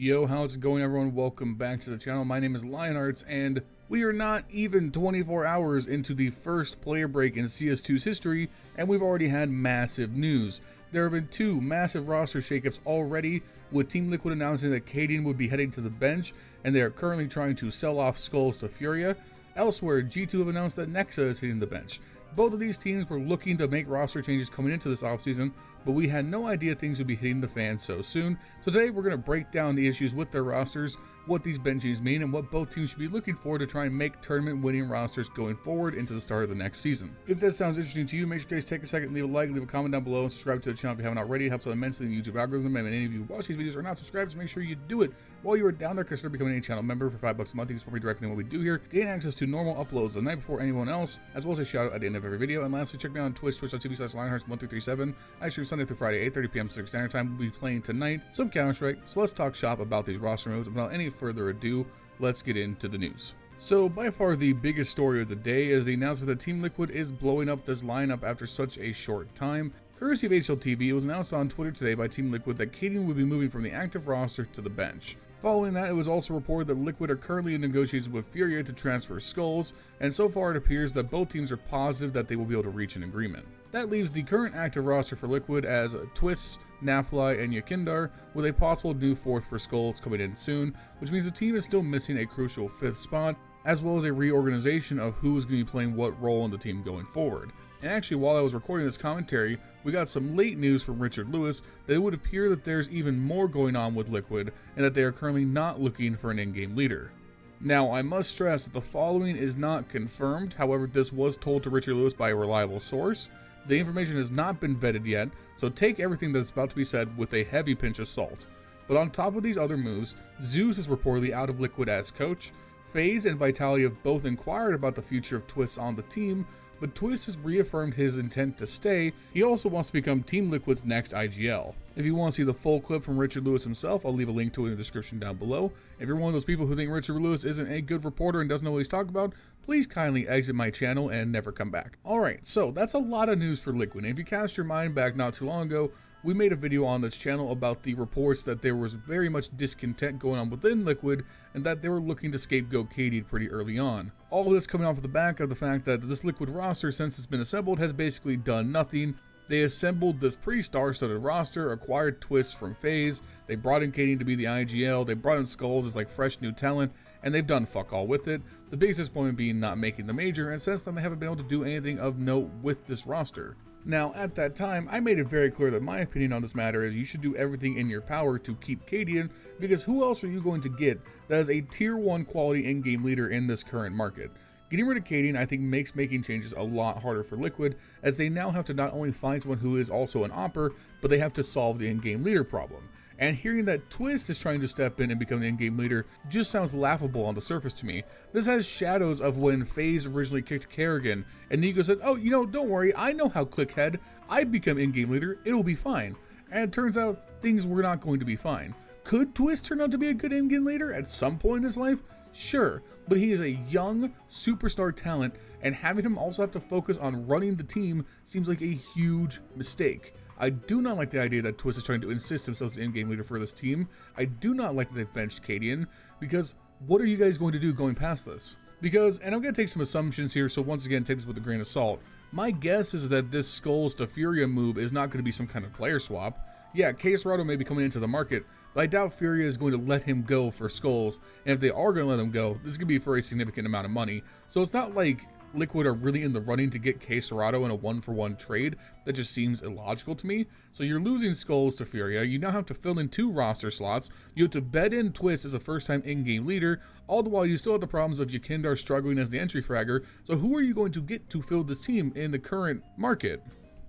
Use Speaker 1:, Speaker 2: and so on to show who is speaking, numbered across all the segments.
Speaker 1: Yo, how's it going, everyone? Welcome back to the channel. My name is LionHeartZ, and we are not even 24 hours into the first player break in CS2's history, and we've already had massive news. There have been two massive roster shakeups already, with Team Liquid announcing that Cadian would be heading to the bench, and they are currently trying to sell off Skullz to Furia. Elsewhere, G2 have announced that Nexa is hitting the bench. Both of these teams were looking to make roster changes coming into this offseason, but we had no idea things would be hitting the fan so soon. So today we're going to break down the issues with their rosters, what these bench changes mean, and what both teams should be looking for to try and make tournament winning rosters going forward into the start of the next season. If that sounds interesting to you, make sure you guys take a second, leave a like, leave a comment down below, and subscribe to the channel if you haven't already. It helps out immensely in the YouTube algorithm, and if any of you watch these videos are not subscribed, so make sure you do it. While you are down there, consider becoming a channel member for $5 a month. You can support me directly in what we do here, gain access to normal uploads the night before anyone else, as well as a shout out at the end of every video. And lastly, check me out on Twitch, twitch.tv/LionHeartZ1337. I stream Sunday through Friday, 8:30 p.m. Pacific Standard Time. We'll be playing tonight some Counter-Strike, so let's talk shop about these roster moves. Without any further ado, let's get into the news. So by far the biggest story of the day is the announcement that Team Liquid is blowing up this lineup after such a short time. Courtesy of HLTV, it was announced on Twitter today by Team Liquid that Cadian would be moving from the active roster to the bench. Following that, it was also reported that Liquid are currently in negotiations with Furia to transfer Skullz, and so far it appears that both teams are positive that they will be able to reach an agreement. That leaves the current active roster for Liquid as Twistz, Nafly, and Yakindar, with a possible new fourth for Skullz coming in soon, which means the team is still missing a crucial fifth spot, as well as a reorganization of who is going to be playing what role in the team going forward. And actually, while I was recording this commentary, we got some late news from Richard Lewis that it would appear that there's even more going on with Liquid, and that they are currently not looking for an in-game leader. Now, I must stress that the following is not confirmed, however this was told to Richard Lewis by a reliable source. The information has not been vetted yet, so take everything that's about to be said with a heavy pinch of salt. But on top of these other moves, Zeus is reportedly out of Liquid as coach. FaZe and Vitality have both inquired about the future of Twistz on the team, but Twistz has reaffirmed his intent to stay. He also wants to become Team Liquid's next IGL. If you want to see the full clip from Richard Lewis himself, I'll leave a link to it in the description down below. If you're one of those people who think Richard Lewis isn't a good reporter and doesn't know what he's talking about, please kindly exit my channel and never come back. Alright, so that's a lot of news for Liquid. And if you cast your mind back not too long ago, we made a video on this channel about the reports that there was very much discontent going on within Liquid and that they were looking to scapegoat Cadian pretty early on. All of this coming off of the back of the fact that this Liquid roster, since it's been assembled, has basically done nothing. They assembled this pretty star-studded roster, acquired Twistz from FaZe, they brought in Cadian to be the IGL, they brought in Skullz as like fresh new talent, and they've done fuck all with it. The biggest disappointment being not making the major, and since then they haven't been able to do anything of note with this roster. Now, at that time, I made it very clear that my opinion on this matter is you should do everything in your power to keep Cadian, because who else are you going to get that is a tier 1 quality in-game leader in this current market? Getting rid of Cadian, I think, makes making changes a lot harder for Liquid, as they now have to not only find someone who is also an opper, but they have to solve the in-game leader problem. And hearing that Twistz is trying to step in and become the in-game leader just sounds laughable on the surface to me. This has shadows of when FaZe originally kicked Kerrigan, and Nico said, oh, you know, don't worry, I know how Clickhead, I'd become in-game leader, it'll be fine. And it turns out, things were not going to be fine. Could Twistz turn out to be a good in-game leader at some point in his life? Sure, but he is a young superstar talent, and having him also have to focus on running the team seems like a huge mistake. I do not like the idea that Twistz is trying to insist himself as the in-game leader for this team. I do not like that they've benched Cadian, because what are you guys going to do going past this? Because, and I'm going to take some assumptions here, so once again, take this with a grain of salt. My guess is that this Skullz to Furia move is not going to be some kind of player swap. Yeah, KSRado may be coming into the market, but I doubt Furia is going to let him go for Skullz, and if they are going to let him go, this is going to be for a significant amount of money. So it's not like Liquid are really in the running to get KSRado in a 1-for-1 trade. That just seems illogical to me. So you're losing Skullz to Furia, you now have to fill in 2 roster slots, you have to bed in Twistz as a first-time in-game leader, all the while you still have the problems of Yakindar struggling as the entry fragger. So who are you going to get to fill this team in the current market?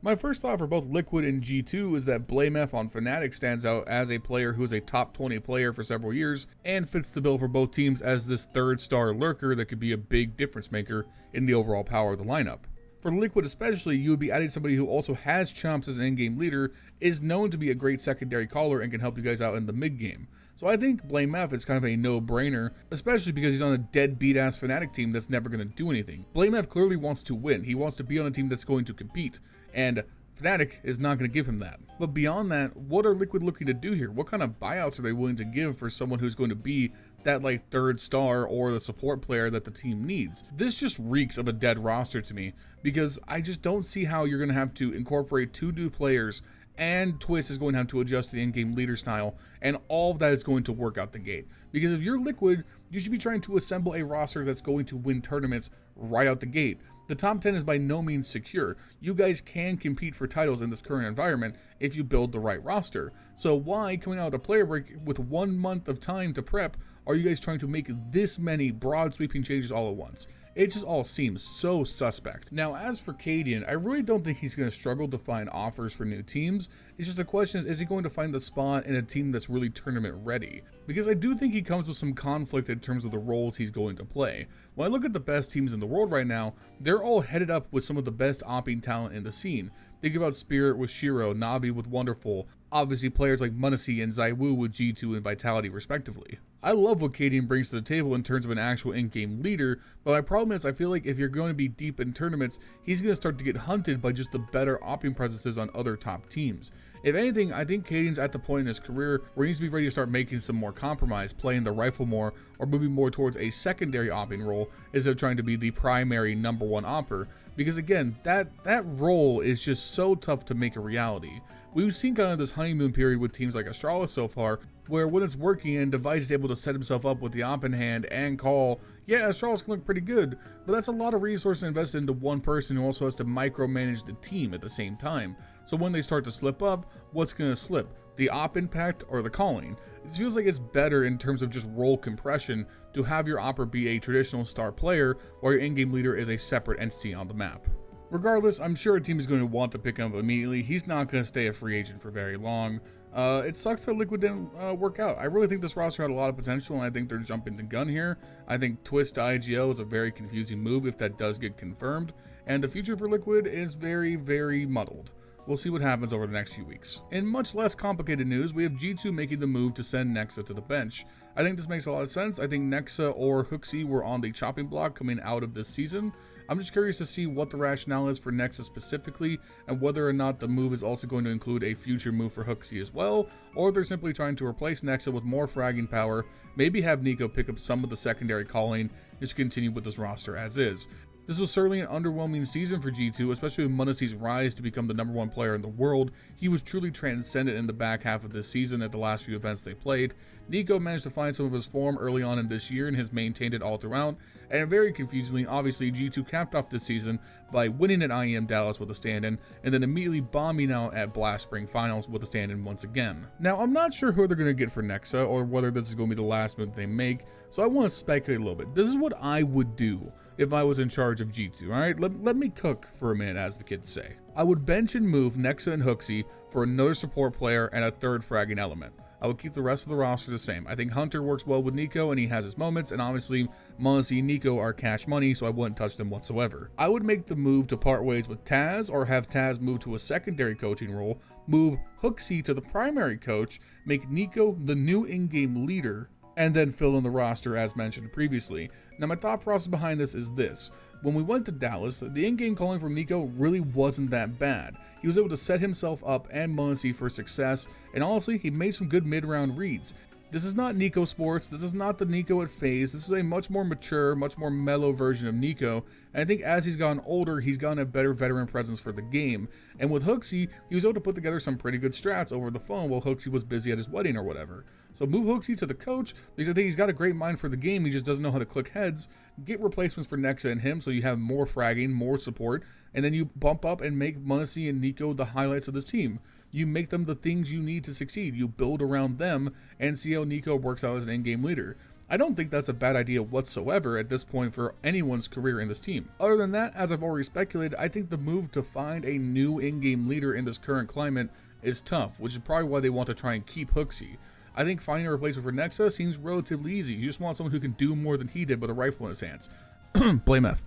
Speaker 1: My first thought for both Liquid and G2 is that BlameF on Fnatic stands out as a player who is a top 20 player for several years and fits the bill for both teams as this third star lurker that could be a big difference maker in the overall power of the lineup. For Liquid especially, you would be adding somebody who also has chomps as an in-game leader, is known to be a great secondary caller, and can help you guys out in the mid-game. So I think BlameF is kind of a no-brainer, especially because he's on a deadbeat-ass Fnatic team that's never going to do anything. BlameF clearly wants to win. He wants to be on a team that's going to compete. And Fnatic is not going to give him that. But beyond that, what are Liquid looking to do here? What kind of buyouts are they willing to give for someone who's going to be that like third star or the support player that the team needs? This just reeks of a dead roster to me, because I just don't see how you're going to have to incorporate 2 new players, and Twistz is going to have to adjust the in-game leader style, and all of that is going to work out the gate. Because if you're Liquid, you should be trying to assemble a roster that's going to win tournaments right out the gate. The top 10 is by no means secure. You guys can compete for titles in this current environment if you build the right roster. So why, coming out of the player break with 1 month of time to prep, are you guys trying to make this many broad sweeping changes all at once? It just all seems so suspect. Now, as for Cadian, I really don't think he's going to struggle to find offers for new teams. It's just the question is he going to find the spot in a team that's really tournament ready? Because I do think he comes with some conflict in terms of the roles he's going to play. When I look at the best teams in the world right now, they're all headed up with some of the best opping talent in the scene. Think about Spirit with Shiro, Navi with Wonderful, obviously players like m0NESY and ZywOo with G2 and Vitality respectively. I love what Cadian brings to the table in terms of an actual in-game leader, but my problem is I feel like if you're going to be deep in tournaments, he's going to start to get hunted by just the better opping presences on other top teams. If anything, I think Cadian's at the point in his career where he needs to be ready to start making some more compromise, playing the rifle more, or moving more towards a secondary opping role instead of trying to be the primary number 1 opper. Because again, that role is just so tough to make a reality. We've seen kind of this honeymoon period with teams like Astralis so far, where when it's working and Device is able to set himself up with the op in hand and call, yeah, Astralis can look pretty good, but that's a lot of resources invested into one person who also has to micromanage the team at the same time. So when they start to slip up, what's going to slip? The op impact or the calling? It feels like it's better in terms of just role compression to have your opper be a traditional star player while your in-game leader is a separate entity on the map. Regardless, I'm sure a team is going to want to pick him up immediately. He's not going to stay a free agent for very long. It sucks that Liquid didn't work out. I really think this roster had a lot of potential, and I think they're jumping the gun here. I think Twistz to IGL is a very confusing move if that does get confirmed, and the future for Liquid is very, very muddled. We'll see what happens over the next few weeks. In much less complicated news, we have G2 making the move to send Nexa to the bench. I think this makes a lot of sense. I think Nexa or HooXi were on the chopping block coming out of this season. I'm just curious to see what the rationale is for Nexa specifically, and whether or not the move is also going to include a future move for HooXi as well, or if they're simply trying to replace Nexa with more fragging power, maybe have NiKo pick up some of the secondary calling, just continue with this roster as is. This was certainly an underwhelming season for G2, especially with m0NESY's rise to become the #1 player in the world. He was truly transcendent in the back half of this season at the last few events they played. NiKo managed to find some of his form early on in this year and has maintained it all throughout. And very confusingly, obviously, G2 capped off this season by winning at IEM Dallas with a stand-in, and then immediately bombing out at Blast Spring Finals with a stand-in once again. Now, I'm not sure who they're going to get for Nexa, or whether this is going to be the last move they make, so I want to speculate a little bit. This is what I would do if I was in charge of G2, alright? Let me cook for a minute, as the kids say. I would bench and move Nexa and HooXi for another support player and a third fragging element. I would keep the rest of the roster the same. I think Hunter works well with NiKo and he has his moments, and obviously m0NESY and NiKo are cash money, so I wouldn't touch them whatsoever. I would make the move to part ways with Taz, or have Taz move to a secondary coaching role, move HooXi to the primary coach, make NiKo the new in-game leader, and then fill in the roster as mentioned previously. Now, my thought process behind this is this. When we went to Dallas, the in-game calling from NiKo really wasn't that bad. He was able to set himself up and m0NESY for success, and honestly, he made some good mid-round reads. This is not NiKo Sports, this is not the NiKo at FaZe, this is a much more mature, much more mellow version of NiKo, and I think as he's gotten older, he's gotten a better veteran presence for the game. And with HooXi, he was able to put together some pretty good strats over the phone while HooXi was busy at his wedding or whatever. So move HooXi to the coach, because I think he's got a great mind for the game, he just doesn't know how to click heads. Get replacements for Nexa and him so you have more fragging, more support, and then you bump up and make m0NESY and NiKo the highlights of this team. You make them the things you need to succeed. You build around them and see how NiKo works out as an in-game leader. I don't think that's a bad idea whatsoever at this point for anyone's career in this team. Other than that, as I've already speculated, I think the move to find a new in-game leader in this current climate is tough, which is probably why they want to try and keep HooXi. I think finding a replacement for Nexa seems relatively easy. You just want someone who can do more than he did with a rifle in his hands. BlameF.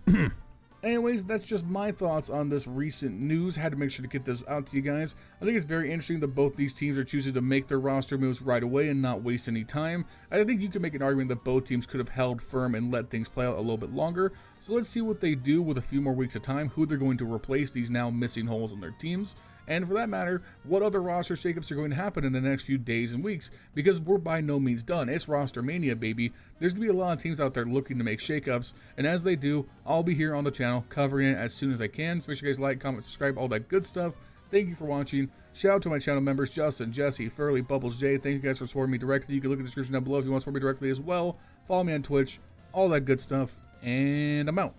Speaker 1: Anyways, that's just my thoughts on this recent news. Had to make sure to get this out to you guys. I think it's very interesting that both these teams are choosing to make their roster moves right away and not waste any time. I think you can make an argument that both teams could have held firm and let things play out a little bit longer. So let's see what they do with a few more weeks of time, who they're going to replace these now missing holes in their teams. and for that matter, what other roster shakeups are going to happen in the next few days and weeks, because we're by no means done. It's Rostermania, baby. There's going to be a lot of teams out there looking to make shakeups, and as they do, I'll be here on the channel covering it as soon as I can. So make sure you guys like, comment, subscribe, all that good stuff. Thank you for watching. Shout out to my channel members, Justin, Jesse, Furley, Bubblesj. Thank you guys for supporting me directly. You can look at the description down below if you want to support me directly as well. Follow me on Twitch, all that good stuff, and I'm out.